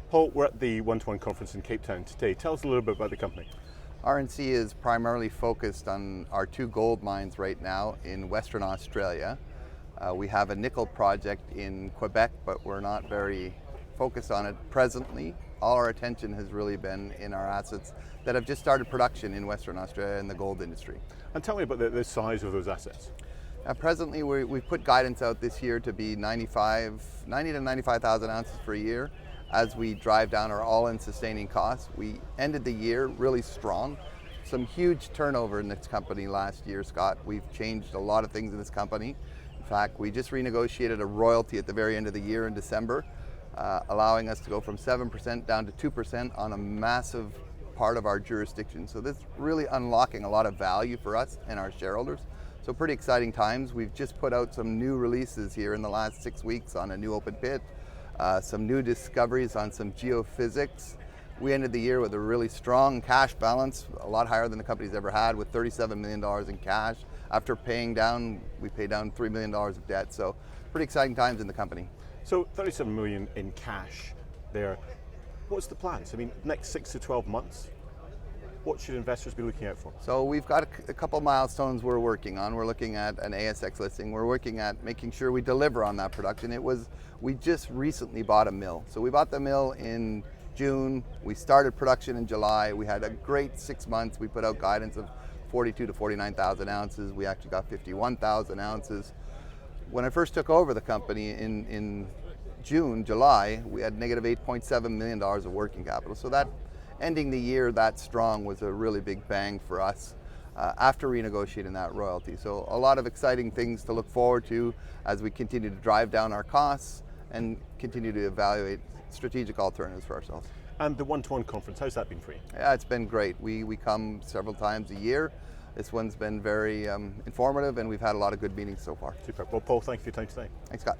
Paul, we're at the 1-to-1 conference in Cape Town today. Tell us a little bit about the company. RNC is primarily focused on our two gold mines right now in Western Australia. We have a nickel project in Quebec, but we're not very focused on it presently. All our attention has really been in our assets that have just started production in Western Australia in the gold industry. And tell me about the size of those assets. Presently, we've put guidance out this year to be 90 to 95,000 ounces per year as we drive down our all-in sustaining costs. We ended the year really strong. Some huge turnover in this company last year, Scott. We've changed a lot of things in this company. In fact, we just renegotiated a royalty at the very end of the year in December, allowing us to go from 7% down to 2% on a massive part of our jurisdiction. So this is really unlocking a lot of value for us and our shareholders. So pretty exciting times. We've just put out some new releases here in the last 6 weeks on a new open pit, some new discoveries on some geophysics. We ended the year with a really strong cash balance, a lot higher than the company's ever had, with $37 million in cash. After we paid down $3 million of debt. So pretty exciting times in the company. So 37 million in cash there. What's the plans? I mean, next 6 to 12 months, what should investors be looking out for? So we've got a couple milestones we're working on. We're looking at an ASX listing. We're working at making sure we deliver on that production. We just recently bought a mill. So we bought the mill in June. We started production in July. We had a great 6 months. We put out guidance of 42 to 49,000 ounces. We actually got 51,000 ounces. When I first took over the company in July, we had negative $8.7 million of working capital. So that ending the year that strong was a really big bang for us after renegotiating that royalty. So a lot of exciting things to look forward to as we continue to drive down our costs and continue to evaluate strategic alternatives for ourselves. And the 1-to-1 conference, how's that been for you? Yeah, it's been great. We come several times a year. This one's been very informative, and we've had a lot of good meetings so far. Super. Well, Paul, thank you for your time today. Thanks, Scott.